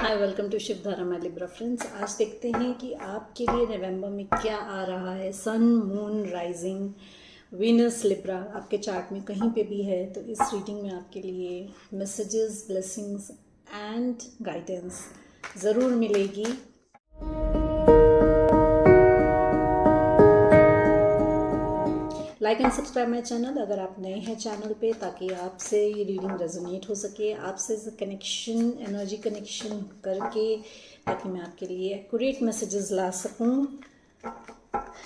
Hi, welcome to Shivdhara my Libra friends. आज देखते हैं कि आपके लिए नवंबर में क्या आ रहा है। सन, मून, राइजिंग, वीनस, लिब्रा आपके चार्ट में कहीं पे भी है तो इस रीडिंग में आपके लिए मैसेजेस, ब्लेसिंग्स एंड गाइडेंस ज़रूर मिलेगी। Like and subscribe my channel अगर आप नए हैं चैनल पे, ताकि आपसे ये रीडिंग रेजोनेट हो सके, आपसे कनेक्शन, एनर्जी कनेक्शन करके, ताकि मैं आपके लिए एक्यूरेट मैसेजेस ला सकूं।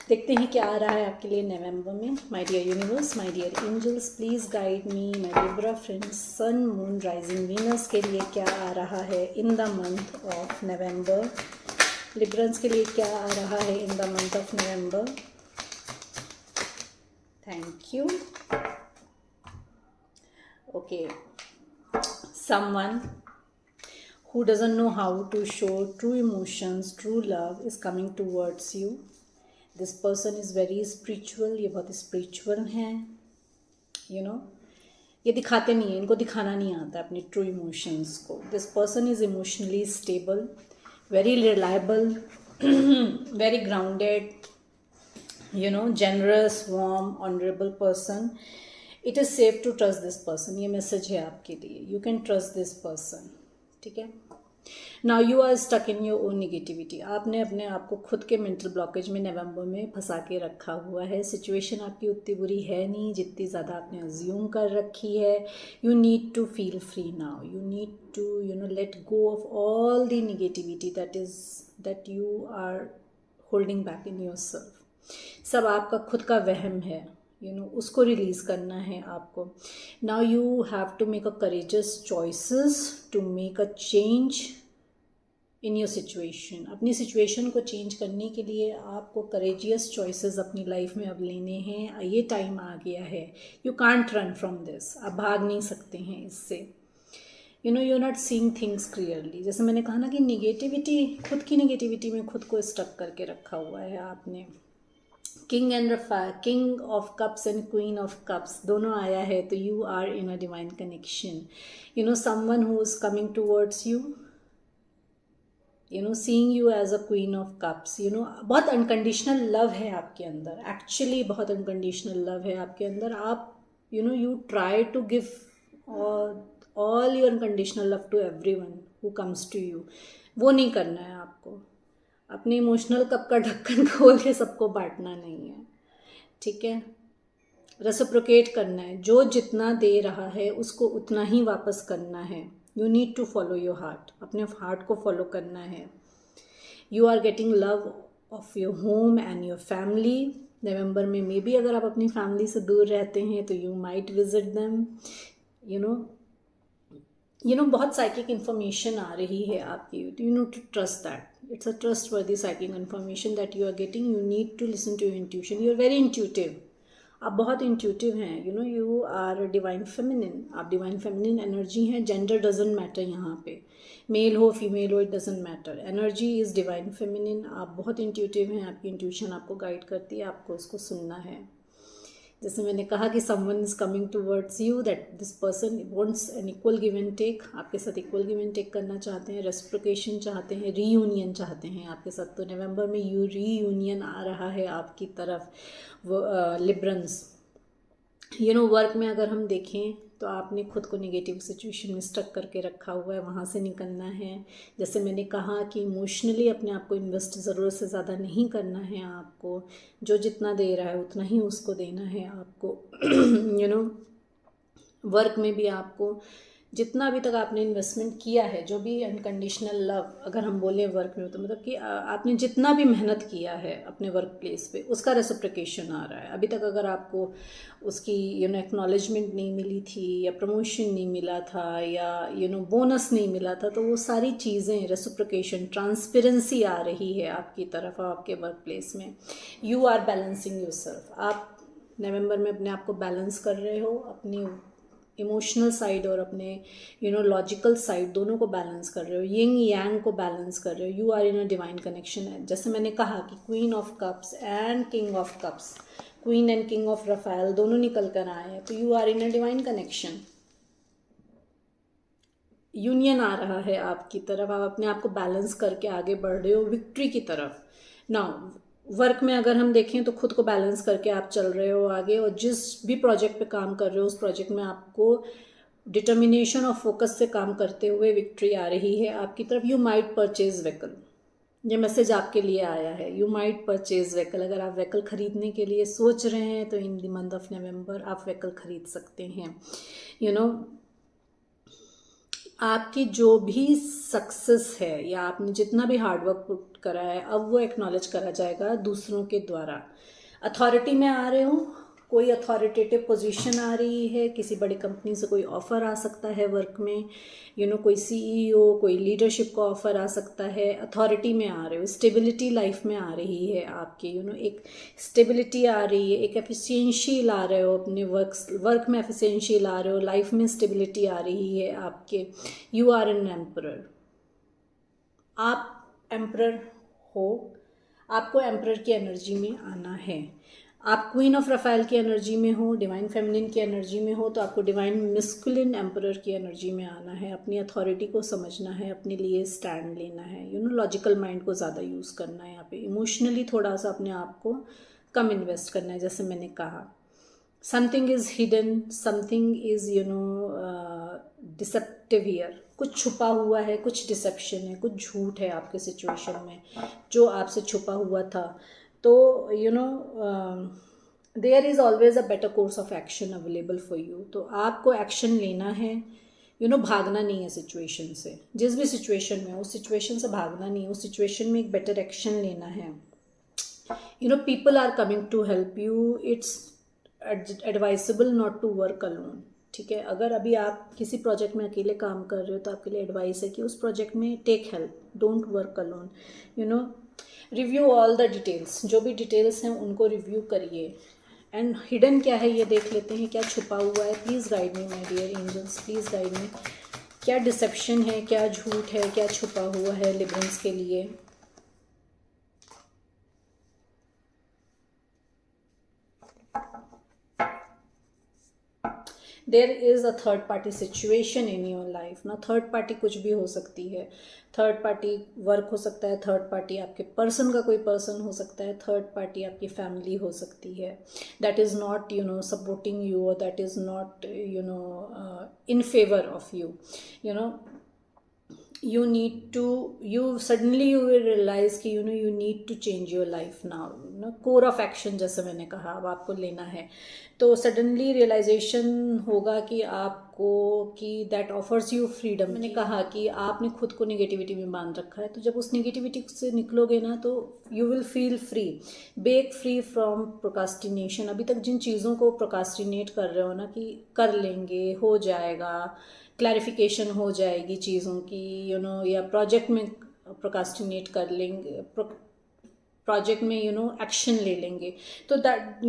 देखते हैं क्या आ रहा है आपके लिए नवंबर में। My dear universe, my dear angels, please guide me. My Libra friends, sun, moon, rising, Venus के लिए क्या आ रहा है in the month of November. Librans के लिए क्या आ रहा है in the month of November. Thank you. Okay. Someone who doesn't know how to show true emotions, true love is coming towards you. This person is very spiritual. ये बहुत spiritual हैं. You know, ये दिखाते नहीं हैं, इनको दिखाना नहीं आता अपने true emotions को. This person is emotionally stable, very reliable, very grounded. Generous, warm, honorable person. It is safe to trust this person. ये मैसेज है आपके लिए. You can trust this person. ठीक है. Now you are stuck in your own negativity. आपने अपने आप को खुद के मेंटल ब्लॉकेज में नवंबर में फंसा के रखा हुआ है. सिचुएशन आपकी उतनी बुरी है नहीं जितनी ज़्यादा आपने अज्यूम कर रखी है. You need to feel free now. You need to let go of all the negativity that you are holding back in yourself. सब आपका खुद का वहम है, उसको रिलीज करना है आपको. Now you have to make a courageous choices to make a change in your situation. अपनी सिचुएशन को चेंज करने के लिए आपको करेजियस चॉइसेस अपनी लाइफ में अब लेने हैं. ये टाइम आ गया है. You can't run from this. आप भाग नहीं सकते हैं इससे. You are not seeing things clearly. जैसे मैंने कहा ना कि निगेटिविटी, खुद की निगेटिविटी में खुद को स्टक करके रखा हुआ है आपने. King of cups and queen of cups दोनों आया है. तो you are in a divine connection. Someone who is coming towards you, seeing you as a queen of cups. बहुत अनकंडीशनल लव है आपके अंदर. एक्चुअली बहुत अनकंडीशनल लव है आपके अंदर. आप you try to give all your unconditional love to everyone who comes to you. वो नहीं करना है आपको. अपने इमोशनल कप का ढक्कन खोल के सबको बांटना नहीं है. ठीक है. रेसिप्रोकेट करना है. जो जितना दे रहा है उसको उतना ही वापस करना है. You need to follow your heart. अपने हार्ट को फॉलो करना है. You are getting love of your home and your family. नवंबर में मे बी अगर आप अपनी फैमिली से दूर रहते हैं तो यू माइट विजिट देम. बहुत साइकिक इन्फॉर्मेशन आ रही है आपकी. You need to trust that. It's a trustworthy psychic information that you are getting. You need to listen to your intuition. You are very intuitive. आप बहुत intuitive हैं. You are divine feminine. आप divine feminine energy हैं. Gender doesn't matter यहाँ पे. Male हो female हो, it doesn't matter. Energy is divine feminine. आप बहुत इंट्यूटिव हैं. आपकी इंट्यूशन आपको गाइड करती है. आपको उसको सुनना है. जैसे मैंने कहा कि someone is coming towards you, that this person wants an equal give and take. आपके साथ इक्वल गिव एंड टेक करना चाहते हैं. रेसिप्रोकेशन चाहते हैं. रीयूनियन चाहते हैं आपके साथ. तो नवंबर में यू रीयूनियन आ रहा है आपकी तरफ. वो लिब्रंस, वर्क में अगर हम देखें तो आपने खुद को नेगेटिव सिचुएशन में स्टक करके रखा हुआ है. वहाँ से निकलना है. जैसे मैंने कहा कि इमोशनली अपने आप को इन्वेस्ट ज़रूरत से ज़्यादा नहीं करना है आपको. जो जितना दे रहा है उतना ही उसको देना है आपको. वर्क में भी आपको जितना अभी तक आपने इन्वेस्टमेंट किया है, जो भी अनकंडीशनल लव अगर हम बोलें वर्क में, तो मतलब कि आपने जितना भी मेहनत किया है अपने वर्क प्लेस पे, उसका रेसिप्रोकेशन आ रहा है. अभी तक अगर आपको उसकी एक्नॉलेजमेंट नहीं मिली थी, या प्रमोशन नहीं मिला था, या बोनस नहीं मिला था, तो वो सारी चीज़ें रेसिप्रोकेशन, ट्रांसपेरेंसी आ रही है आपकी तरफ, आपके वर्क प्लेस में. You are balancing yourself. आप नवंबर में अपने आप को बैलेंस कर रहे हो. अपनी इमोशनल साइड और अपने लॉजिकल साइड दोनों को बैलेंस कर रहे हो. यिंग यांग को बैलेंस कर रहे हो. You are in a divine connection. जैसे मैंने कहा कि queen of cups and king of cups, queen and king of रफाइल दोनों निकल कर आए हैं. तो you are in a divine connection. Union आ रहा है आपकी तरफ, आप अपने आप को बैलेंस करके आगे बढ़ रहे हो विक्ट्री की तरफ। नाउ वर्क में अगर हम देखें तो खुद को बैलेंस करके आप चल रहे हो आगे, और जिस भी प्रोजेक्ट पे काम कर रहे हो उस प्रोजेक्ट में आपको डिटर्मिनेशन और फोकस से काम करते हुए विक्ट्री आ रही है आपकी तरफ। यू माइट परचेज व्हीकल, ये मैसेज आपके लिए आया है। यू माइट परचेज व्हीकल, अगर आप व्हीकल खरीदने के लिए सोच रहे हैं तो इन द मंथ ऑफ नवंबर आप व्हीकल खरीद सकते हैं। यू नो आपकी जो भी सक्सेस है या आपने जितना भी हार्डवर्क पुट करा है अब वो एक्नॉलेज करा जाएगा दूसरों के द्वारा। अथॉरिटी में आ रहे हो, कोई अथॉरिटेटिव पोजीशन आ रही है, किसी बड़ी कंपनी से कोई ऑफ़र आ सकता है वर्क में, कोई सीईओ कोई लीडरशिप का ऑफ़र आ सकता है। अथॉरिटी में आ रहे हो, स्टेबिलिटी लाइफ में आ रही है आपके, एक स्टेबिलिटी आ रही है, एक एफिशिएंसी ला रहे हो अपने वर्क में, एफिशिएंसी ला रहे हो, लाइफ में स्टेबिलिटी आ रही है आपके। यू आर एन एम्परर, आप एम्परर हो, आपको एम्परर की एनर्जी में आना है। आप क्वीन ऑफ रफाइल की एनर्जी में हो, डिवाइन फेमिनिन की एनर्जी में हो, तो आपको डिवाइन मिस्कुलिन एम्परर की एनर्जी में आना है। अपनी अथॉरिटी को समझना है, अपने लिए स्टैंड लेना है। लॉजिकल माइंड को ज़्यादा यूज़ करना है यहाँ पे। इमोशनली थोड़ा सा अपने आप को कम इन्वेस्ट करना है, जैसे मैंने कहा। Something is hidden, something is deceptive here, कुछ छुपा हुआ है, कुछ डिसेप्शन है, कुछ झूठ है आपके सिचुएशन में जो आपसे छुपा हुआ था। तो there is always a better course of action available for you. तो आपको एक्शन लेना है, भागना नहीं है सिचुएशन से। जिस भी सिचुएशन में उस सिचुएशन से भागना नहीं है, उस सिचुएशन में एक बेटर एक्शन लेना है। People are coming to help you, it's advisable not to work alone. ठीक है, अगर अभी आप किसी प्रोजेक्ट में अकेले काम कर रहे हो तो आपके लिए एडवाइस है कि उस प्रोजेक्ट में take help, don't work alone. Review all the details, जो भी डिटेल्स हैं उनको रिव्यू करिए। एंड हिडन क्या है ये देख लेते हैं, क्या छुपा हुआ है। Please guide me my dear angels, please guide me. क्या डिसेप्शन है, क्या झूठ है, क्या छुपा हुआ है लिब्रंस के लिए। There is a third party situation in your life ना। थर्ड पार्टी कुछ भी हो सकती है। थर्ड पार्टी वर्क हो सकता है, थर्ड पार्टी आपके पर्सन का कोई पर्सन हो सकता है, थर्ड पार्टी आपकी फैमिली हो सकती है। That is not supporting you, और that is not in favour of you. you need to, suddenly you will realize कि you need to change your life now। core of action जैसे मैंने कहा अब आपको लेना है। तो सडनली रियलाइजेशन होगा कि आपको कि दैट ऑफर्स यू फ्रीडम। मैंने कहा कि आपने खुद को नेगेटिविटी में बांध रखा है, तो जब उस नेगेटिविटी से निकलोगे ना तो you will feel free, break free from procrastination. अभी तक जिन चीज़ों को प्रोकास्टिनेट कर रहे हो ना कि कर लेंगे, हो जाएगा, क्लैरिफिकेशन हो जाएगी चीज़ों की, या प्रोजेक्ट में प्रोकास्टिनेट कर लेंगे, प्रोजेक्ट में एक्शन ले लेंगे, तो that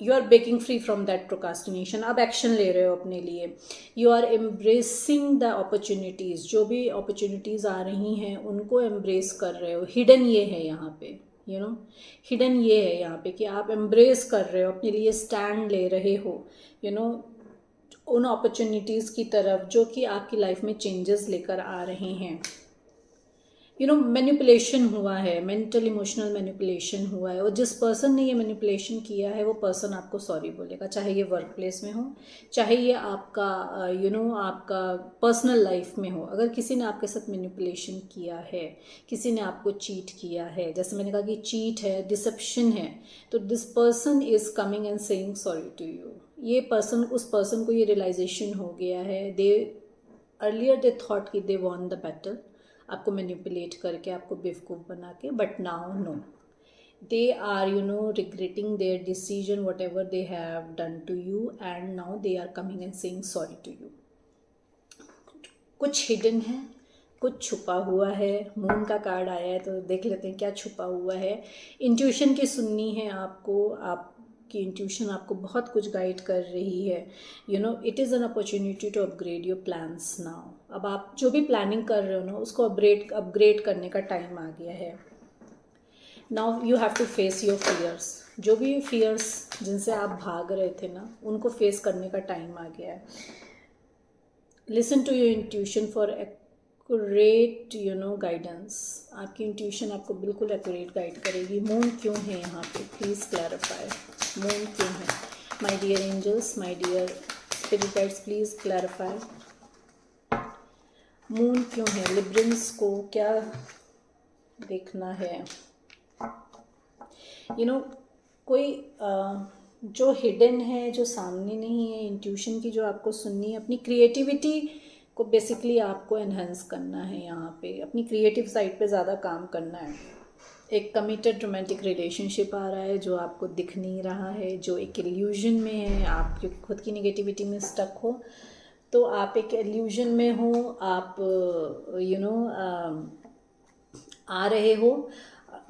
you are breaking free from that procrastination. अब एक्शन ले रहे हो अपने लिए। You are embracing the opportunities, जो भी अपॉर्चुनिटीज़ आ रही हैं उनको एम्ब्रेस कर रहे हो। हिडन ये है यहाँ पे, हिडन ये है यहाँ पे कि आप एम्ब्रेस कर रहे हो, अपने लिए स्टैंड ले रहे हो उन अपॉर्चुनिटीज़ की तरफ जो कि आपकी लाइफ में चेंजेस लेकर आ रहे हैं। मैनिपुलेशन हुआ है, मेंटल इमोशनल मैनिपुलेशन हुआ है, और जिस पर्सन ने ये मैनिपुलेशन किया है वो पर्सन आपको सॉरी बोलेगा, चाहे ये वर्क प्लेस में हो, चाहे ये आपका आपका पर्सनल लाइफ में हो। अगर किसी ने आपके साथ मैनिपुलेशन किया है, किसी ने आपको चीट किया है, जैसे मैंने कहा कि चीट है, डिसेप्शन है, तो this person is coming and saying sorry to you. ये पर्सन, उस पर्सन को ये रियलाइजेशन हो गया है, अर्लियर दे थॉट कि दे वॉन द बैटल, आपको मैनिपुलेट करके, आपको बेवकूफ़ बना के, but now no, they are regretting their decision whatever they have done to you, and now they are coming and saying sorry to you. कुछ hidden है, कुछ छुपा हुआ है। मून का कार्ड आया है तो देख लेते हैं क्या छुपा हुआ है। इंट्यूशन की सुननी है आपको, आपकी इंट्यूशन आपको बहुत कुछ गाइड कर रही है। It is an opportunity to upgrade your plans now. अब आप जो भी प्लानिंग कर रहे हो ना उसको अपग्रेड करने का टाइम आ गया है। Now you have to face your fears. जो भी फियर्स जिनसे आप भाग रहे थे ना उनको फेस करने का टाइम आ गया है। Listen to your intuition for accurate guidance. आपकी इंट्यूशन आपको बिल्कुल एक्यूरेट गाइड करेगी। मून क्यों है यहाँ पे, प्लीज़ क्लैरिफाई, मून क्यों है? My dear angels, my dear spirit guides, please clarify, moon क्यों है? लिब्रेंस को क्या देखना है? कोई जो हिडन है, जो सामने नहीं है, इंट्यूशन की जो आपको सुननी है, अपनी क्रिएटिविटी को बेसिकली आपको एनहेंस करना है। यहाँ पे अपनी क्रिएटिव साइड पे ज़्यादा काम करना है। एक कमिटेड रोमांटिक रिलेशनशिप आ रहा है जो आपको दिख नहीं रहा है, जो एक इल्यूजन में है। आप जो खुद की नेगेटिविटी में स्टक हो, तो आप एक इल्यूजन में हो, आप आ रहे हो,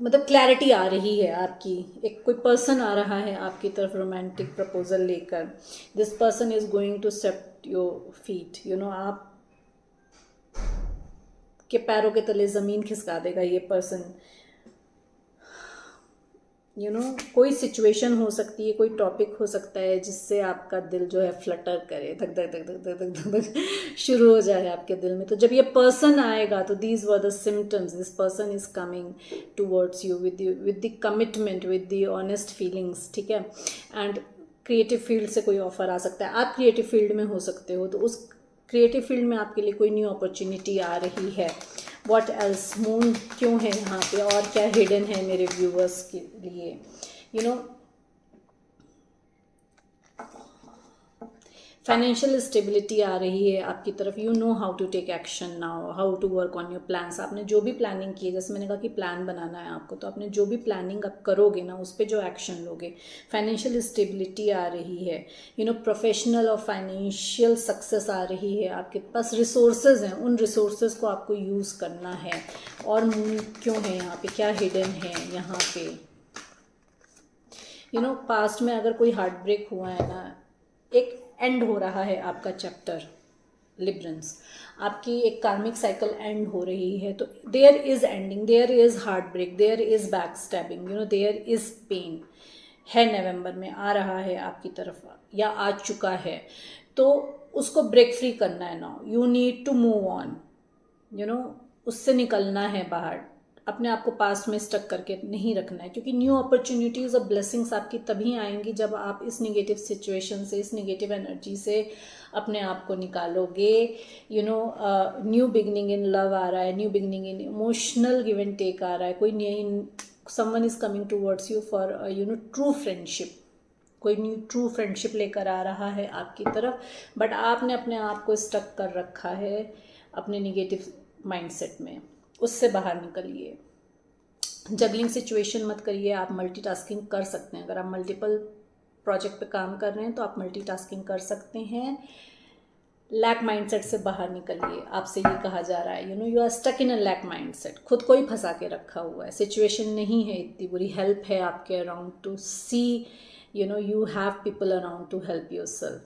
मतलब क्लैरिटी आ रही है आपकी। एक कोई पर्सन आ रहा है आपकी तरफ रोमांटिक प्रपोजल लेकर। This person is going to set your feet, आप के पैरों के तले ज़मीन खिसका देगा ये पर्सन। कोई सिचुएशन हो सकती है, कोई टॉपिक हो सकता है जिससे आपका दिल जो है फ्लटर करे, धक धक धक धक धक धक धक शुरू हो जाए आपके दिल में। तो जब ये पर्सन आएगा तो these were the symptoms, this person is coming towards you with the commitment, with the honest feelings, ठीक है। एंड क्रिएटिव फील्ड से कोई ऑफर आ सकता है, आप क्रिएटिव फील्ड में हो सकते हो, तो उस क्रिएटिव फील्ड में आपके लिए कोई न्यू अपॉर्चुनिटी आ रही है। व्हाट एल्स, मून क्यों है यहाँ पे, और क्या हिडन है मेरे व्यूअर्स के लिए? फाइनेंशियल स्टेबिलिटी आ रही है आपकी तरफ। How to take action now, how to work on your plans. आपने जो भी प्लानिंग की है, जैसे मैंने कहा कि प्लान बनाना है आपको, तो आपने जो भी प्लानिंग आप करोगे ना, उस पर जो एक्शन लोगे। फाइनेंशियल स्टेबिलिटी आ रही है, प्रोफेशनल और फाइनेंशियल सक्सेस आ रही है। आपके पास रिसोर्सेज हैं, उन रिसोर्सेज को आपको यूज़ करना है। और मून क्यों है यहाँ पे, क्या हिडन है यहाँ पे? पास्ट में अगर कोई हार्ट ब्रेक हुआ है ना, एक एंड हो रहा है आपका चैप्टर लिब्रेंस, आपकी एक कार्मिक साइकिल एंड हो रही है। तो there is ending, there is heartbreak, there is backstabbing, there is pain है। नवंबर में आ रहा है आपकी तरफ या आ चुका है, तो उसको ब्रेक फ्री करना है now. You need to move on, उससे निकलना है बाहर। अपने आप को पास्ट में स्टक करके नहीं रखना है, क्योंकि न्यू अपॉर्चुनिटीज़ और ब्लेसिंग्स आपकी तभी आएंगी जब आप इस नेगेटिव सिचुएशन से, इस नेगेटिव एनर्जी से अपने आप को निकालोगे। न्यू बिगनिंग इन लव आ रहा है, new beginning in emotional give and take आ रहा है। कोई नई someone is coming towards you for true friendship, कोई न्यू ट्रू फ्रेंडशिप लेकर आ रहा है आपकी तरफ। बट आपने अपने आप को स्टक कर रखा है अपने नेगेटिव माइंडसेट में, उससे बाहर निकलिए। जगलिंग सिचुएशन मत करिए। आप मल्टीटास्किंग कर सकते हैं, अगर आप मल्टीपल प्रोजेक्ट पे काम कर रहे हैं तो आप मल्टीटास्किंग कर सकते हैं। लैक माइंडसेट से बाहर निकलिए, आपसे ये कहा जा रहा है। You are stuck in a lack mindset, खुद को ही फंसा के रखा हुआ है। सिचुएशन नहीं है इतनी बुरी, हेल्प है आपके around to see, you have people around to help yourself.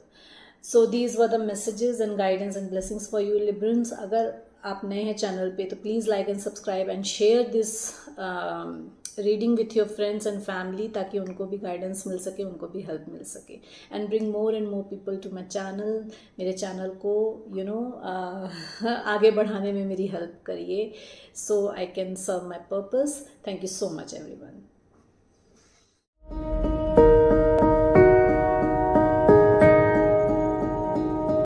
So these were the messages and guidance and blessings for you Librans. अगर आप नए हैं चैनल पे तो please like and subscribe and share this reading with your friends and family, ताकि उनको भी guidance मिल सके, उनको भी हेल्प मिल सके। And bring more and more people to my channel. मेरे चैनल को आगे बढ़ाने में मेरी हेल्प करिए, so I can serve my purpose. Thank you so much everyone.